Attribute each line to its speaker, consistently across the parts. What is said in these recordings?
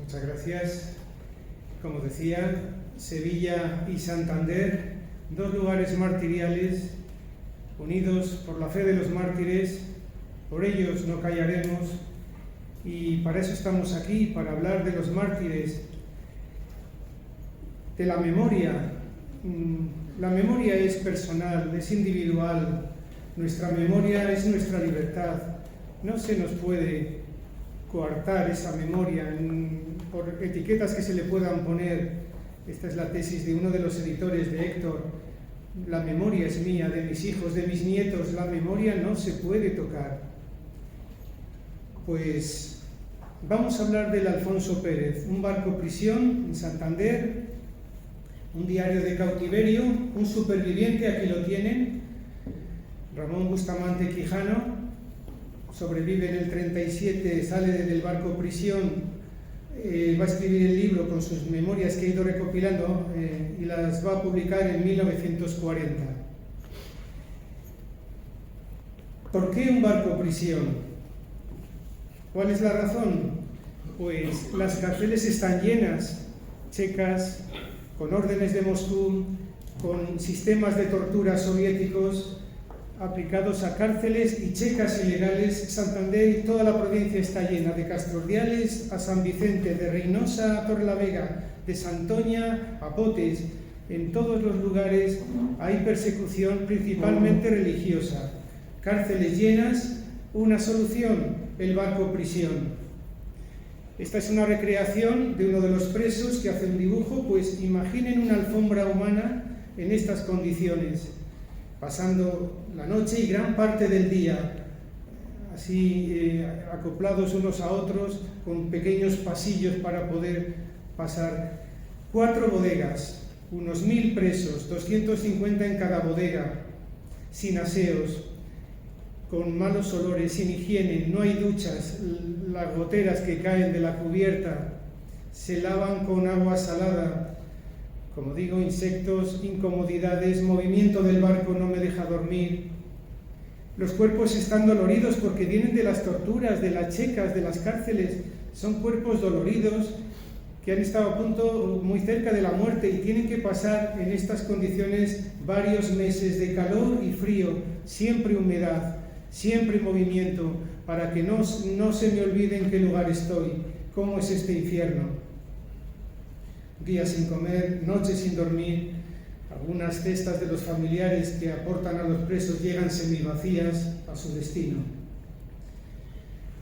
Speaker 1: Muchas gracias. Como decía, Sevilla y Santander, dos lugares martiriales, unidos por la fe de los mártires, por ellos no callaremos, y para eso estamos aquí, para hablar de los mártires, de la memoria. La memoria es personal, es individual, nuestra memoria es nuestra libertad. No se nos puede coartar esa memoria por etiquetas que se le puedan poner. Esta es la tesis de uno de los editores de Héctor. La memoria es mía, de mis hijos, de mis nietos. La memoria no se puede tocar. Pues vamos a hablar del Alfonso Pérez, un barco prisión en Santander, un diario de cautiverio, un superviviente, aquí lo tienen, Ramón Bustamante Quijano. Sobrevive en el 37, sale del barco prisión, va a escribir el libro con sus memorias que ha ido recopilando y las va a publicar en 1940. ¿Por qué un barco prisión? ¿Cuál es la razón? Pues las cárceles están llenas, checas, con órdenes de Moscú, con sistemas de tortura soviéticos aplicados a cárceles y checas ilegales. Santander y toda la provincia está llena, de Castrordiales a San Vicente, de Reynosa a Torrelavega, de Santoña a Potes. En todos los lugares hay persecución, principalmente religiosa. Cárceles llenas, una solución, el barco prisión. Esta es una recreación de uno de los presos que hace un dibujo. Pues imaginen una alfombra humana en estas condiciones, pasando la noche y gran parte del día, así acoplados unos a otros, con pequeños pasillos para poder pasar. 4 bodegas, unos 1000 presos, 250 en cada bodega, sin aseos, con malos olores, sin higiene, no hay duchas, las goteras que caen de la cubierta se lavan con agua salada. Como digo, insectos, incomodidades, movimiento del barco no me deja dormir. Los cuerpos están doloridos porque vienen de las torturas, de las checas, de las cárceles. Son cuerpos doloridos que han estado a punto, muy cerca de la muerte, y tienen que pasar en estas condiciones varios meses de calor y frío, siempre humedad, siempre movimiento, para que no se me olvide en qué lugar estoy, cómo es este infierno. Días sin comer, noches sin dormir. Algunas cestas de los familiares que aportan a los presos llegan semivacías a su destino.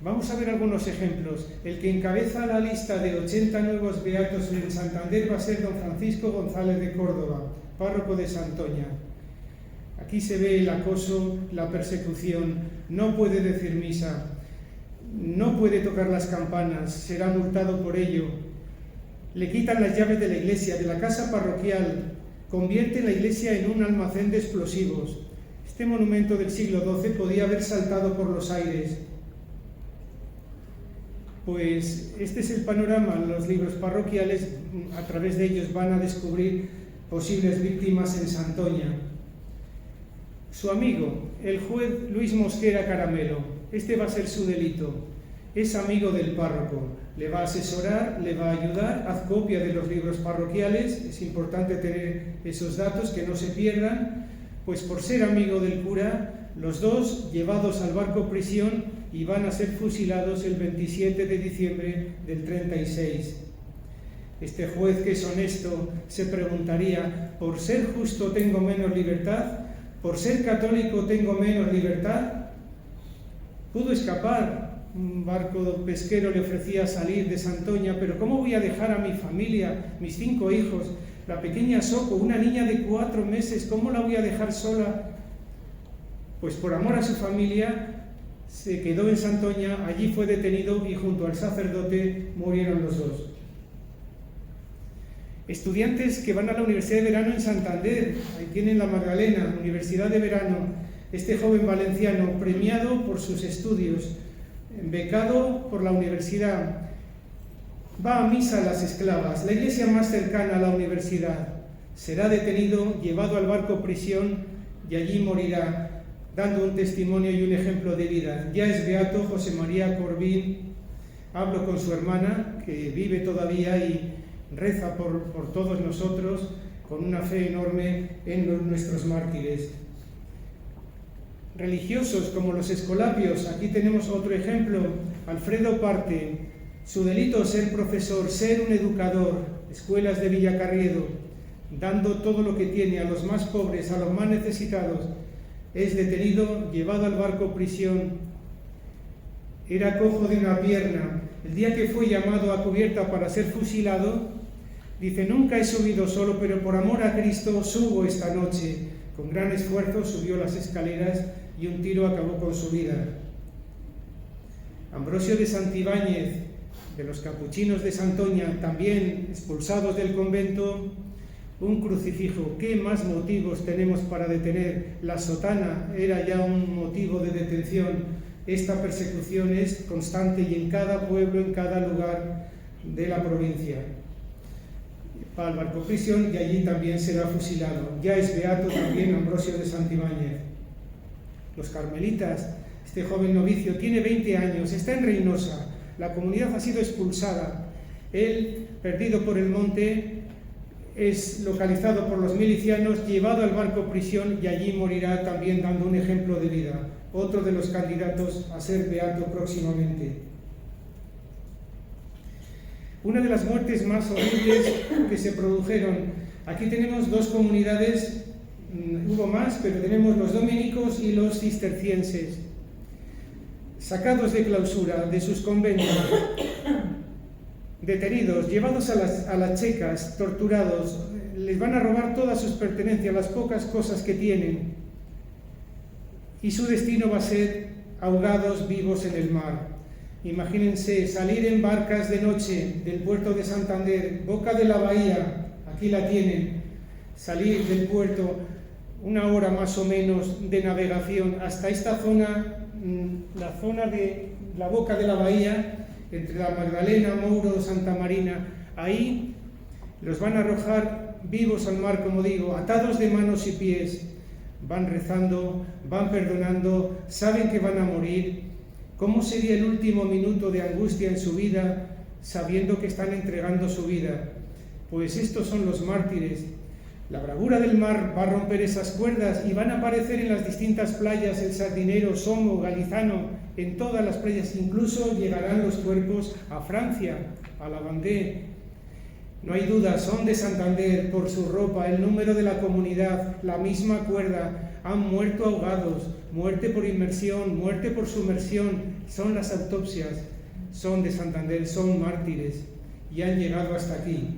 Speaker 1: Vamos a ver algunos ejemplos. El que encabeza la lista de 80 nuevos beatos en Santander va a ser don Francisco González de Córdoba, párroco de Santoña. Aquí se ve el acoso, la persecución. No puede decir misa, no puede tocar las campanas, será multado por ello. Le quitan las llaves de la iglesia, de la casa parroquial, convierte la iglesia en un almacén de explosivos. Este monumento del siglo XII podía haber saltado por los aires. Pues este es el panorama. Los libros parroquiales, a través de ellos, van a descubrir posibles víctimas en Santoña. Su amigo, el juez Luis Mosquera Caramelo, este va a ser su delito. Es amigo del párroco, le va a asesorar, le va a ayudar. Haz copia de los libros parroquiales, es importante tener esos datos, que no se pierdan. Pues por ser amigo del cura, los dos llevados al barco prisión y van a ser fusilados el 27 de diciembre del 36. Este juez, que es honesto, se preguntaría: ¿por ser justo tengo menos libertad? ¿Por ser católico tengo menos libertad? Pudo escapar. Un barco pesquero le ofrecía salir de Santoña, pero ¿cómo voy a dejar a mi familia, mis 5 hijos, la pequeña Soco, una niña de 4 meses, cómo la voy a dejar sola? Pues por amor a su familia se quedó en Santoña, allí fue detenido y junto al sacerdote murieron los dos. Estudiantes que van a la Universidad de Verano en Santander, ahí tienen la Magdalena, Universidad de Verano. Este joven valenciano, premiado por sus estudios, becado por la universidad, va a misa a las esclavas, la iglesia más cercana a la universidad. Será detenido, llevado al barco prisión y allí morirá, dando un testimonio y un ejemplo de vida. Ya es beato José María Corbín, Hablo con su hermana, que vive todavía y reza por todos nosotros con una fe enorme en nuestros mártires. Religiosos como los escolapios, aquí tenemos otro ejemplo, Alfredo Parte, su delito ser profesor, ser un educador, escuelas de Villacarriedo, dando todo lo que tiene a los más pobres, a los más necesitados, es detenido, llevado al barco prisión, era cojo de una pierna. El día que fue llamado a cubierta para ser fusilado, dice: nunca he subido solo, pero por amor a Cristo subo esta noche. Con gran esfuerzo subió las escaleras y un tiro acabó con su vida. Ambrosio de Santibáñez, de los capuchinos de Santoña, también expulsados del convento, un crucifijo. ¿Qué más motivos tenemos para detener? La sotana era ya un motivo de detención. Esta persecución es constante y en cada pueblo, en cada lugar de la provincia. Va al barco prisión y allí también será fusilado. Ya es beato también Ambrosio de Santibáñez. Los carmelitas, este joven novicio tiene 20 años, está en Reynosa, la comunidad ha sido expulsada. Él, perdido por el monte, es localizado por los milicianos, llevado al barco prisión y allí morirá también dando un ejemplo de vida. Otro de los candidatos a ser beato próximamente. Una de las muertes más horribles que se produjeron. Aquí tenemos dos comunidades, hubo más, pero tenemos los dominicos y los cistercienses. Sacados de clausura de sus conventos, detenidos, llevados a las checas, torturados, les van a robar todas sus pertenencias, las pocas cosas que tienen. Y su destino va a ser ahogados vivos en el mar. Imagínense salir en barcas de noche del puerto de Santander, boca de la bahía, aquí la tienen, salir del puerto, una hora más o menos de navegación hasta esta zona, la zona de la boca de la bahía, entre la Magdalena, Mouro, Santa Marina. Ahí los van a arrojar vivos al mar, como digo, atados de manos y pies. Van rezando, van perdonando, saben que van a morir. ¿Cómo sería el último minuto de angustia en su vida sabiendo que están entregando su vida? Pues estos son los mártires. La bravura del mar va a romper esas cuerdas y van a aparecer en las distintas playas, el Sardinero, Somo, Galizano, en todas las playas. Incluso llegarán los cuerpos a Francia, a la Vendée. No hay duda, son de Santander, por su ropa, el número de la comunidad, la misma cuerda. Han muerto ahogados, muerte por inmersión, muerte por sumersión. Son las autopsias, son de Santander, son mártires y han llegado hasta aquí.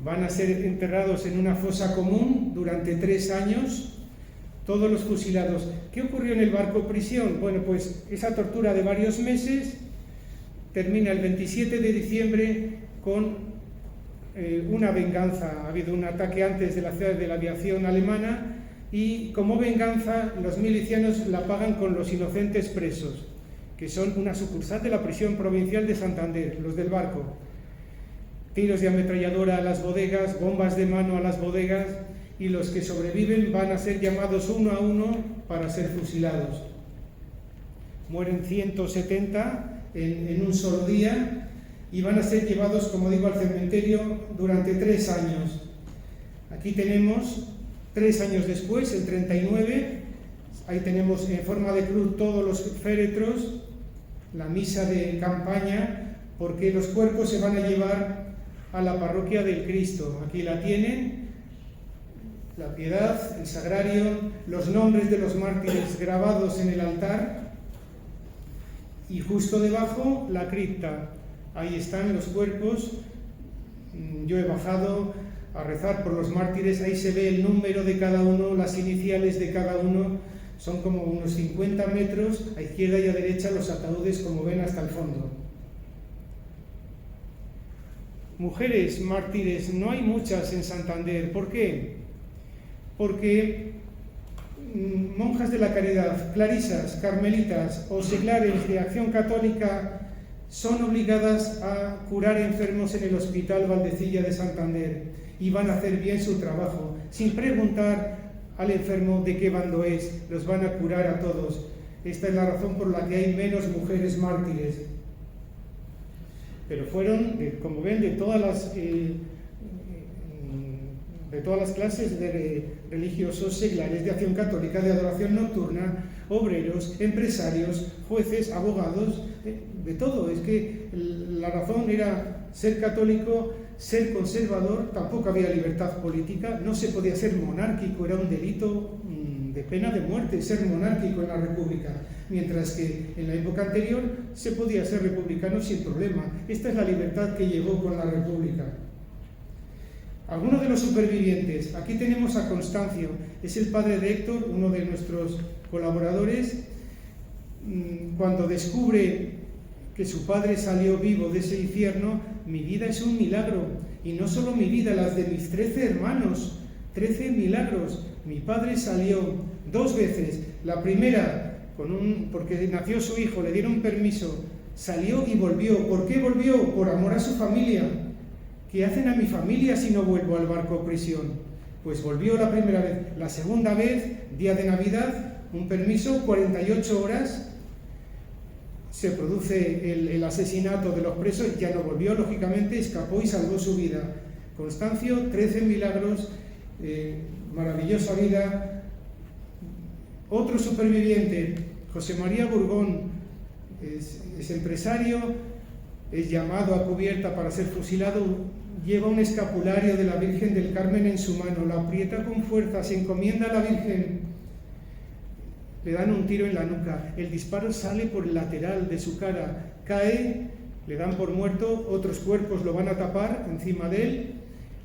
Speaker 1: Van a ser enterrados en una fosa común durante 3 años, todos los fusilados. ¿Qué ocurrió en el barco prisión? Bueno, pues esa tortura de varios meses termina el 27 de diciembre con una venganza. Ha habido un ataque antes de la ciudad de la aviación alemana y como venganza los milicianos la pagan con los inocentes presos, que son una sucursal de la prisión provincial de Santander, los del barco. Tiros de ametralladora a las bodegas, bombas de mano a las bodegas, y los que sobreviven van a ser llamados uno a uno para ser fusilados. Mueren 170 en un solo día y van a ser llevados, como digo, al cementerio durante 3 años. Aquí tenemos 3 años después, el 39, ahí tenemos en forma de cruz todos los féretros, la misa de campaña, porque los cuerpos se van a llevar a la parroquia del Cristo. Aquí la tienen, la piedad, el sagrario, los nombres de los mártires grabados en el altar y justo debajo la cripta. Ahí están los cuerpos. Yo he bajado a rezar por los mártires, ahí se ve el número de cada uno, las iniciales de cada uno, son como unos 50 metros, a izquierda y a derecha los ataúdes, como ven, hasta el fondo. Mujeres mártires, no hay muchas en Santander. ¿Por qué? Porque monjas de la caridad, clarisas, carmelitas o seglares de Acción Católica son obligadas a curar enfermos en el Hospital Valdecilla de Santander y van a hacer bien su trabajo, sin preguntar al enfermo de qué bando es, los van a curar a todos. Esta es la razón por la que hay menos mujeres mártires. Pero fueron, como ven, de todas las clases de religiosos, seglares, de acción católica, de adoración nocturna, obreros, empresarios, jueces, abogados, de todo. Es que la razón era ser católico, ser conservador, tampoco había libertad política, no se podía ser monárquico, era un delito de pena de muerte ser monárquico en la República, mientras que en la época anterior se podía ser republicano sin problema. Esta es la libertad que llegó con la República. Algunos de los supervivientes, aquí tenemos a Constancio, es el padre de Héctor, uno de nuestros colaboradores. Cuando descubre que su padre salió vivo de ese infierno, mi vida es un milagro, y no solo mi vida, las de mis 13 hermanos, 13 milagros. Mi padre salió 2 veces, la primera porque nació su hijo, le dieron permiso, salió y volvió. ¿Por qué volvió? Por amor a su familia. ¿Qué hacen a mi familia si no vuelvo al barco prisión? Pues volvió la primera vez. La segunda vez, día de Navidad, un permiso, 48 horas, se produce el asesinato de los presos, ya no volvió, lógicamente, escapó y salvó su vida. Constancio, 13 milagros, maravillosa vida. Otro superviviente, José María Burgón, es empresario, es llamado a cubierta para ser fusilado, lleva un escapulario de la Virgen del Carmen en su mano, la aprieta con fuerza, se encomienda a la Virgen, le dan un tiro en la nuca, el disparo sale por el lateral de su cara, cae, le dan por muerto, otros cuerpos lo van a tapar encima de él,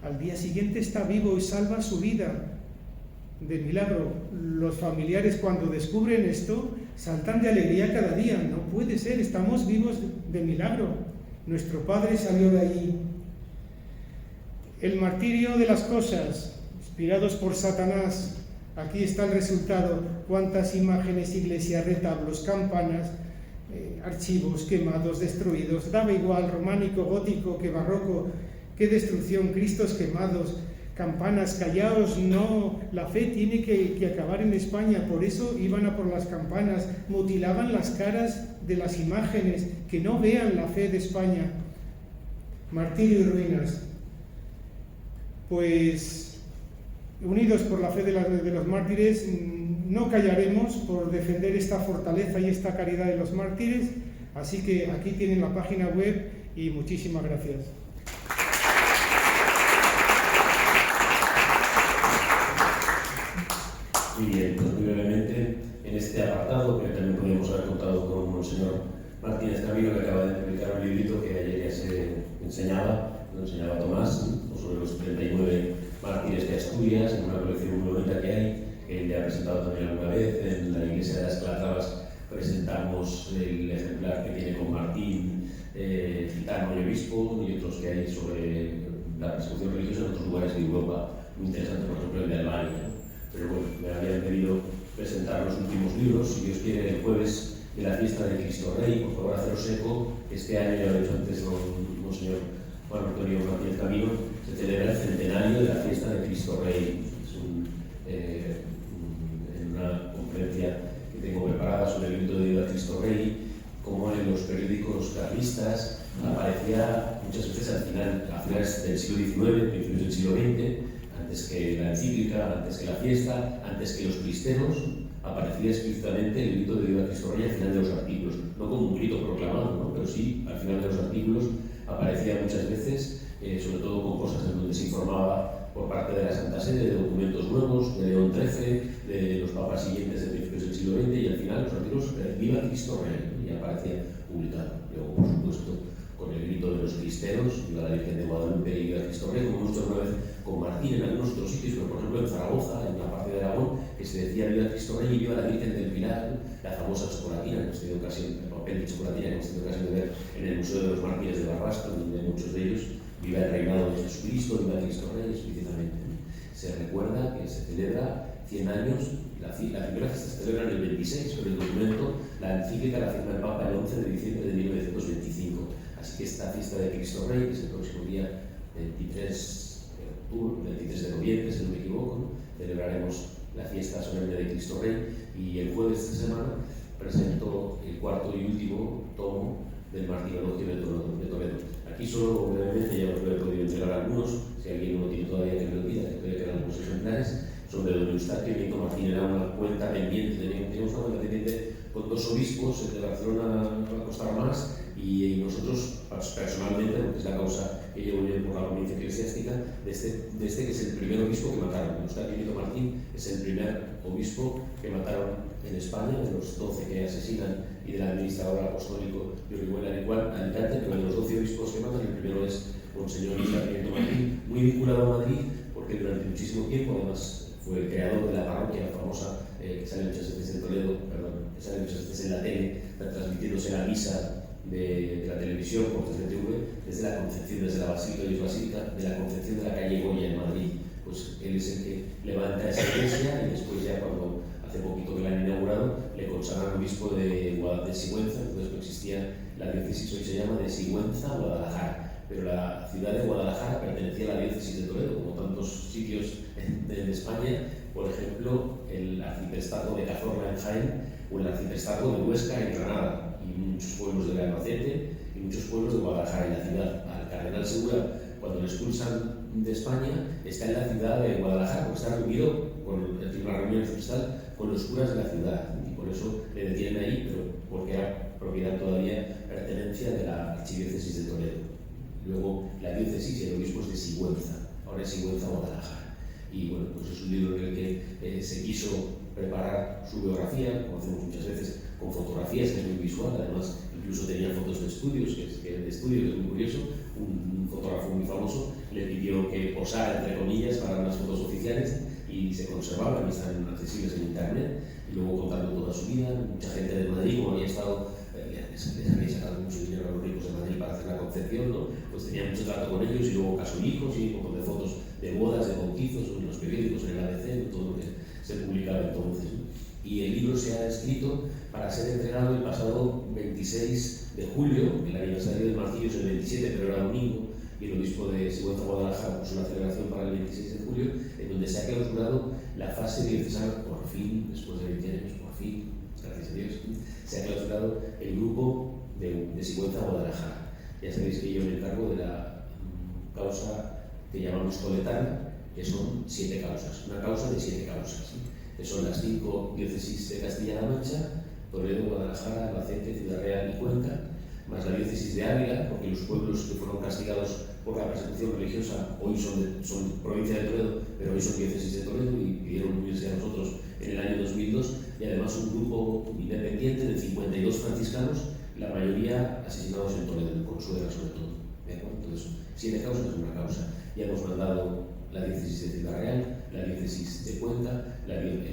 Speaker 1: al día siguiente está vivo y salva su vida. De milagro. Los familiares, cuando descubren esto, saltan de alegría cada día. No puede ser, estamos vivos de milagro. Nuestro padre salió de allí. El martirio de las cosas, inspirados por Satanás. Aquí está el resultado. Cuántas imágenes, iglesias, retablos, campanas, archivos quemados, destruidos. Daba igual, románico, gótico, que barroco. Qué destrucción, Cristos quemados. Campanas, callaos, no, la fe tiene que acabar en España, por eso iban a por las campanas, mutilaban las caras de las imágenes, que no vean la fe de España. Martirio y ruinas. Pues, unidos por la fe de los mártires, no callaremos por defender esta fortaleza y esta caridad de los mártires, así que aquí tienen la página web y muchísimas gracias.
Speaker 2: Muy bien, pues muy brevemente, en este apartado, que también podríamos haber contado con Monseñor Martínez Camilo, que acaba de publicar un librito que ayer ya se enseñaba, lo enseñaba Tomás, sobre los 39 mártires de Asturias, en una colección muy bonita que hay, que él ya ha presentado también alguna vez. En la iglesia de las Calatravas presentamos el ejemplar que tiene con Martín, Gitano y Obispo, y otros que hay sobre la persecución religiosa en otros lugares de Europa, muy interesante, por ejemplo el de Albania. Pero bueno, me habían pedido presentar los últimos libros. Si Dios quiere, el jueves de la fiesta de Cristo Rey, por favor, haceros eco. Este año, ya lo he dicho antes con Monseñor Juan Antonio Martínez Camilo, se celebra el centenario de la fiesta de Cristo Rey. Es en una conferencia que tengo preparada sobre el grito de Dios a Cristo Rey, como en los periódicos carlistas aparecía muchas veces a finales del siglo XIX, principios del siglo XX, antes que la encíclica, antes que la fiesta, antes que los cristeros, aparecía explícitamente el grito de Dios a Cristo Rey al final de los artículos, no como un grito proclamado, ¿no? Pero sí al final de los artículos aparecía muchas veces, sobre todo con cosas en donde se informaba por parte de la Santa Sede de documentos nuevos, de León XIII, de los papas siguientes de principios del siglo XX, y al final los artículos Viva Cristo Rey, ¿no? Y aparecía publicado. Luego, por supuesto, con el grito de los cristeros, Viva la Virgen de Guadalupe y Viva Cristo Rey, como hemos visto alguna vez con Martín en algunos otros sitios, pero por ejemplo en Zaragoza, en la parte de Aragón, que se decía Viva Cristo Rey y Viva la Virgen del Pilar, la famosa chocolatina, que hemos tenido ocasión, el papel de chocolatina que hemos tenido ocasión de ver en el Museo de los Mártires de Barbastro, donde muchos de ellos Viva el reinado de Jesucristo, Viva Cristo Rey, explícitamente. Se recuerda que se celebra 100 años, la primera fiesta se celebra en el 26, pero el documento, la encíclica la firma el Papa el 11 de diciembre de 1925. Así que esta fiesta de Cristo Rey, que es el próximo día 23 de noviembre, si no me equivoco, ¿no? Celebraremos la fiesta solemne de Cristo Rey, y el jueves de esta semana presento el cuarto y último tomo del Martirologio de Toledo. Aquí solo brevemente, ya os lo he podido entregar algunos, si alguien no lo tiene todavía que me lo pida, que todavía quedan algunos ejemplares, sobre don Eustaquio Nieto Martín. Era una cuenta pendiente, teníamos una cuenta pendiente con dos obispos, el de Barcelona va a costar más, y nosotros personalmente, porque es la causa que llevo yo por la comunidad eclesiástica, de este que es el primer obispo que mataron. Eustaquio Nieto Martín es el primer obispo que mataron en España, de los 12 que asesinan y del administrador apostólico de Orihuela Alicante, pero de los 12 obispos que matan, el primero es Monseñor Eustaquio Nieto Martín, muy vinculado a Madrid, porque durante muchísimo tiempo, además, fue el creador de la parroquia famosa que sale muchas veces en Toledo, que sale muchas veces en la tele, transmitiéndose la misa de la televisión por TCTV, desde la Concepción, desde la Basílica de la Concepción de la calle Goya en Madrid. Pues él es el que levanta esa iglesia y después, ya cuando hace poquito que la han inaugurado, le consagran obispo de Sigüenza. Entonces no existía la diócesis, hoy se llama de Sigüenza, Guadalajara, pero la ciudad de Guadalajara pertenecía a la diócesis de Toledo, como tantos sitios de España, por ejemplo, el arciprestazgo de Cazorla en Jaén o el arciprestazgo de Huesca en Granada, y muchos pueblos de Albacete y muchos pueblos de Guadalajara. Y la ciudad, al cardenal Segura, cuando lo expulsan de España, está en la ciudad de Guadalajara, porque está reunido en una reunión arciprestal con los curas de la ciudad, y por eso le detienen ahí, pero porque era propiedad todavía, pertenencia de la archidiócesis de Toledo. Luego la diócesis y el obispo es de Sigüenza, ahora es Sigüenza, Guadalajara. Y bueno, pues es un libro en el que se quiso preparar su biografía, como hacemos muchas veces, con fotografías, que es muy visual. Además, incluso tenía fotos de estudios, que es muy curioso. Un fotógrafo muy famoso le pidió que posara, entre comillas, para unas fotos oficiales, y se conservaban y están accesibles en internet. Y luego contando toda su vida, mucha gente de Madrid, como había estado, les había sacado mucho dinero a los ricos de Madrid para hacer la Concepción, ¿no? Pues tenía mucho trato con ellos, y luego casulicos y un montón de fotos de bodas, de bautizos, en los periódicos, en el ABC, todo lo que se publicaba entonces, ¿no? Y el libro se ha escrito para ser entregado el pasado 26 de julio, el aniversario del martirio es el 27, pero era domingo, y el obispo de Sigüenza, Guadalajara, puso una celebración para el 26 de julio, en donde se ha clausurado la fase diocesana, por fin, después de 20 años, por fin, gracias a Dios, se ha clausurado el grupo de Sigüenza, Guadalajara. Ya sabéis que yo me encargo de la causa que llamamos toledana, que son 7 causas, una causa de 7 causas, ¿sí? Que son las 5 diócesis de Castilla-La Mancha, Toledo, Guadalajara, Albacete, Ciudad Real y Cuenca, más la diócesis de Ávila, porque los pueblos que fueron castigados por la persecución religiosa hoy son provincia de Toledo, pero hoy son diócesis de Toledo y pidieron unirse a nosotros en el año 2002, y además un grupo independiente de 52 franciscanos, la mayoría asesinados en Toledo, en Consuegra sobre todo. ¿De acuerdo? Entonces, 7 causas es una causa. Ya hemos mandado la diócesis de Ciudad Real, la diócesis de Cuenca,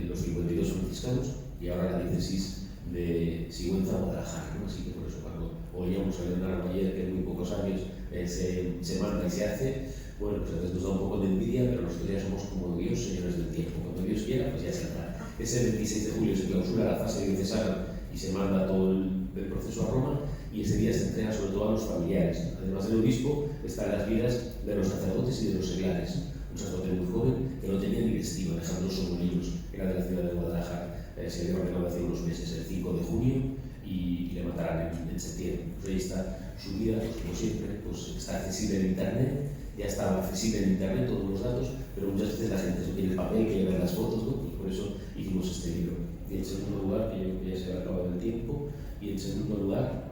Speaker 2: los 52 franciscanos, y ahora la diócesis de Sigüenza, Guadalajara, ¿no? Así que por eso, cuando oíamos a Leonardo ayer, que en muy pocos años se manda y se hace, bueno, pues a veces nos da un poco de envidia, pero nosotros ya somos como Dios, señores del tiempo. Cuando Dios quiera, pues ya se hará. Ese 26 de julio se clausura la fase diocesana y se manda todo el proceso a Roma, y ese día se entrega sobre todo a los familiares. Además del obispo, están las vidas de los sacerdotes y de los seglares. Un sacerdote muy joven que no tenía ni vestido, Alejandro Somolinos, que era de la ciudad de Guadalajara, se le ordenó hace unos meses, el 5 de junio, y le matarán en septiembre. Pues ahí está su vida, pues, como siempre, pues está accesible en internet, ya estaba accesible en internet todos los datos, pero muchas veces la gente no tiene el papel, quiere ver las fotos, ¿no? Pues por eso hicimos este libro. Y en segundo lugar, que yo creo que ya se ha acabado el tiempo, y en segundo lugar,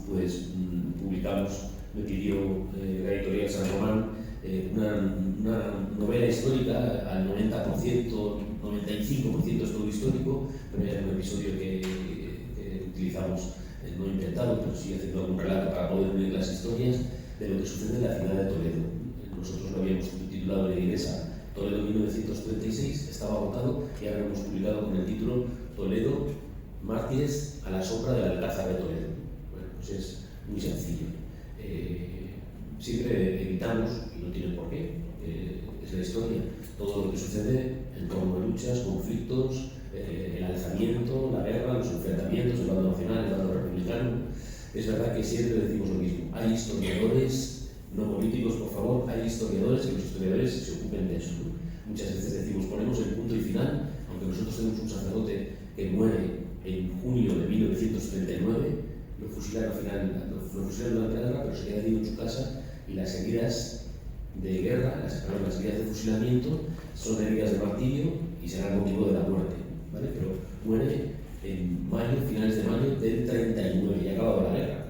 Speaker 2: pues publicamos, me pidió la editorial San Román, una novela histórica al 90%, 95% es todo histórico, pero ya es un episodio que utilizamos, no inventado, pero sí haciendo algún relato para poder unir las historias de lo que sucede en la ciudad de Toledo. Nosotros lo habíamos titulado de Iglesia Toledo 1936, estaba agotado, y ahora lo hemos publicado con el título Toledo, mártires a la sombra del Alcázar de Toledo. Bueno, pues es muy sencillo. Siempre evitamos, y no tiene por qué, es la historia, todo lo que sucede en torno a luchas, conflictos, el alzamiento, la guerra, los enfrentamientos, el bando nacional, el bando republicano. Es verdad que siempre decimos lo mismo. Hay historiadores, no políticos, por favor, hay historiadores, que los historiadores se ocupen de eso, ¿no? Muchas veces decimos, ponemos el punto y final, aunque nosotros tenemos un sacerdote que muere en junio de 1939, lo fusilaron durante la guerra, pero se queda herido en su casa, y las heridas de guerra, las heridas de fusilamiento, son heridas de martirio y será el motivo de la muerte, ¿vale? Pero muere en mayo, finales de mayo del 39, ya acabado la guerra.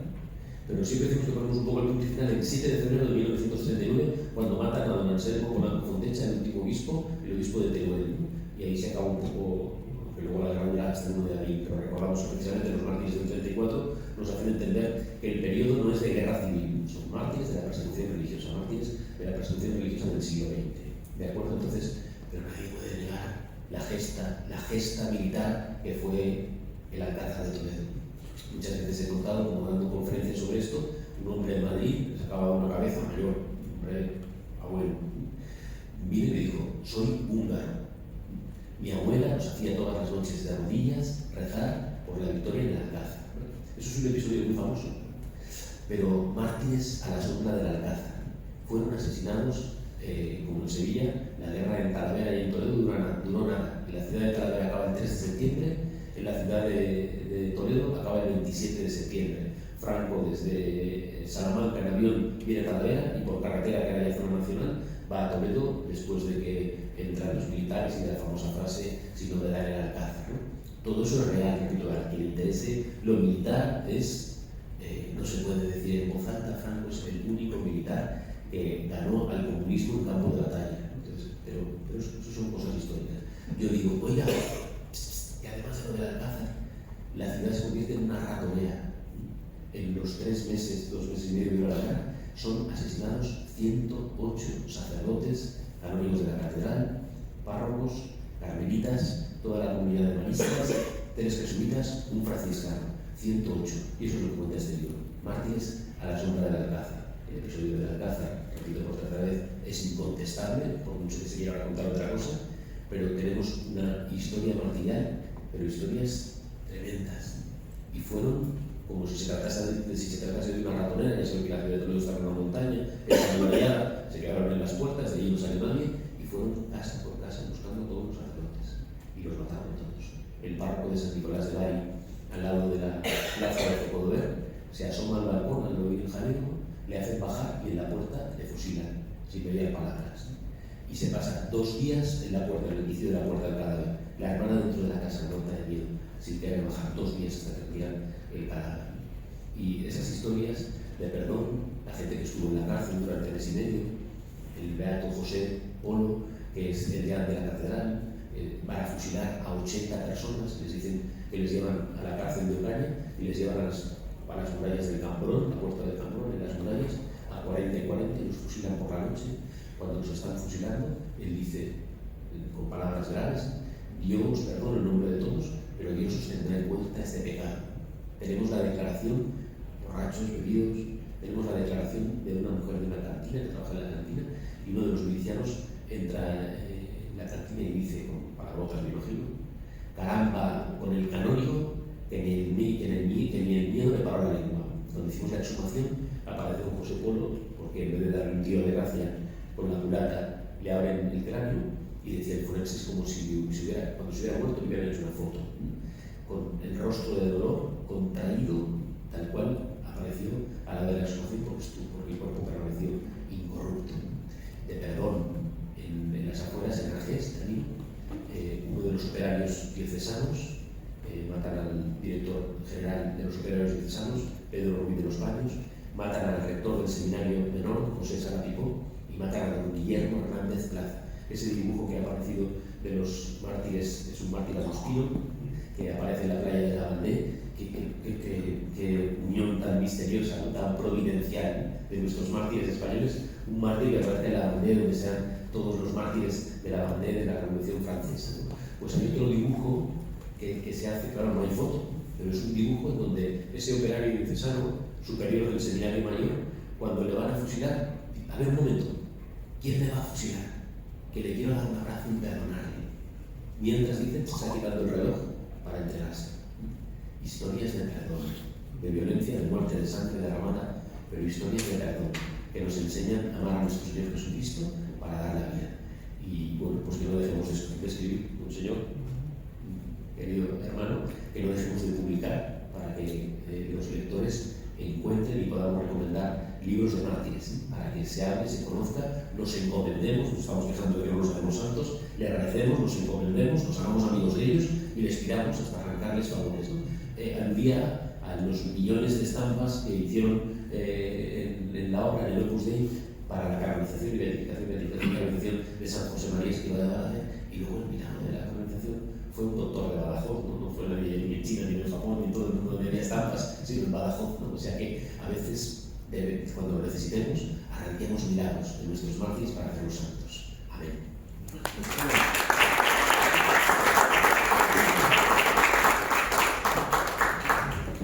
Speaker 2: Pero siempre decimos que ponemos un poco el punto final el 7 de febrero de 1939, cuando matan a don Anselmo Polanco Fontecha, el último obispo, el obispo de Teruel. Y ahí se acaba un poco, que luego la guerra dura hasta el 1 de abril, pero recordamos precisamente los mártires del 34 nos hacen entender que el periodo no es de guerra civil, son mártires de la persecución religiosa, mártires de la persecución religiosa del siglo XX. ¿De acuerdo? Entonces, pero nadie puede negar la gesta militar que fue el Alcázar de Toledo. Muchas veces he contado, como dando conferencias sobre esto, un hombre de Madrid, le sacaba una cabeza mayor, un hombre abuelo, vino y me dijo: soy húngaro. Mi abuela nos hacía todas las noches de rodillas rezar por la victoria en el Alcázar. Eso es un episodio muy famoso. Pero mártires a la sombra del Alcázar. Fueron asesinados, como en Sevilla, la guerra en Talavera y en Toledo duró nada. En la ciudad de Talavera acaba el 3 de septiembre, en la ciudad de Toledo acaba el 27 de septiembre. Franco desde Salamanca en avión viene a Talavera y por carretera, que era ya zona nacional, va a Toledo después de que entran los militares y de la famosa frase: si no me dan el Alcázar, ¿no? Todo eso es real, repito, a quien le interese lo militar no se puede decir en voz alta: Franco es el único militar que ganó al comunismo en campo de batalla. Entonces, pero eso son cosas históricas. Yo digo, oiga, que además de lo del Alcázar, la ciudad se convierte en una ratonera. En los 3 meses, 2 meses y medio de la guerra, son asesinados 108 sacerdotes canónigos de la catedral, párrocos, carmelitas, toda la comunidad de maristas, 3 jesuitas, un franciscano, 108. Y eso es lo que cuenta este libro: mártires a la sombra del Alcázar. El episodio del Alcázar, repito por tercera vez, es incontestable, por mucho que se quiera contar otra cosa, pero tenemos una historia martirial, pero historias tremendas. Y fueron como si se tratase de una ratonera. Ya saben que la ciudad de Toledo estaba en una montaña, estaba enmurallada, se quedaron en las puertas, de allí no salió nadie, y fueron casa por casa buscando todos los sacerdotes, y los mataron todos. El párroco de San Nicolás de Bari, al lado de la plaza de Zocodover, se asoma al balcón, al Nuevo Janeiro, le hacen bajar y en la puerta le fusilan, sin mediar palabras. Y se pasa 2 días en la puerta, en el inicio de la puerta del cadáver. La hermana dentro de la casa, muerta de miedo, sin tener que bajar 2 días hasta que retiran el cadáver. Y esas historias de perdón, la gente que estuvo en la cárcel durante mes y medio, el beato José Polo, que es el deán de la catedral, van a fusilar a 80 personas, les dicen que les llevan a la cárcel de Ocaña y les llevan a las murallas del Cambrón, la puerta del Cambrón, en las murallas, a 40 y 40, y los fusilan por la noche. Cuando los están fusilando, él dice, con palabras graves: Dios perdona en nombre de todos, pero Dios os tendrá en cuenta este pecado. Tenemos la declaración, borrachos, bebidos, tenemos la declaración de una mujer de una cantina, que trabaja en la cantina, y uno de los milicianos entra en la cantina y dice, con palabrotas me imagino: caramba, con el canónigo, que ni el miedo me paró la lengua. Cuando hicimos la exhumación, aparece don José Polo, porque en vez de darle un tiro de gracia con la culata, le abren el cráneo, y decía el forense: es como si cuando se hubiera muerto le hubieran hecho una foto, con el rostro de dolor, contraído, tal cual apareció a la de la exhumación, porque el cuerpo permaneció incorrupto. De perdón, en las afueras, en Argés, también, uno de los operarios diocesanos, matan al director general de los operarios diocesanos, Pedro Rubí de los Baños, matan al rector del seminario menor, José Salapicó, y matan a don Guillermo Hernández Plaza. Ese dibujo que ha aparecido de los mártires, es un mártir agustino, que aparece en la playa de Lavandé. Qué unión tan misteriosa, ¿no? Tan providencial de nuestros mártires españoles. Un mártir que aparece en Lavandé, donde sean todos los mártires de Lavandé de la Revolución Francesa, ¿no? Pues hay otro dibujo que se hace, claro, no hay foto, pero es un dibujo en donde ese operario diocesano superior del seminario mayor, cuando le van a fusilar, a ver un momento, ¿quién me va a fusilar? Que le quiero dar un abrazo y perdonarle. Mientras dicen, se está quitando el reloj para entregarse. Historias de perdón, de violencia, de muerte, de sangre derramada, pero historias de perdón que nos enseñan a amar a nuestro Señor Jesucristo para dar la vida. Y bueno, pues que no dejemos de escribir un Señor querido hermano, que no dejemos de publicar para que los lectores encuentren y podamos recomendar libros de mártires, para que se hable, se conozca, nos encomendemos, nos estamos quejando de que no nos hacemos santos, le agradecemos, nos encomendemos, nos hagamos amigos de ellos y les pidamos hasta arrancarles favores, ¿no? Envía a los millones de estampas que hicieron en la obra, en el Opus Dei, para la canonización y beatificación de San José María Escrivá de Badajoz, y luego el milagro de la canonización fue un doctor de Badajoz, no fue ni en China, ni en Japón, ni en todo el mundo donde había estampas, sino en Badajoz, ¿no? O sea que a veces, cuando lo necesitemos, arranquemos milagros de nuestros mártires para hacerlos santos. Amén.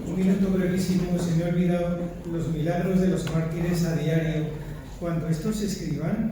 Speaker 1: Un minuto brevísimo, se me ha olvidado los milagros de los mártires a diario. Cuando estos se escriban,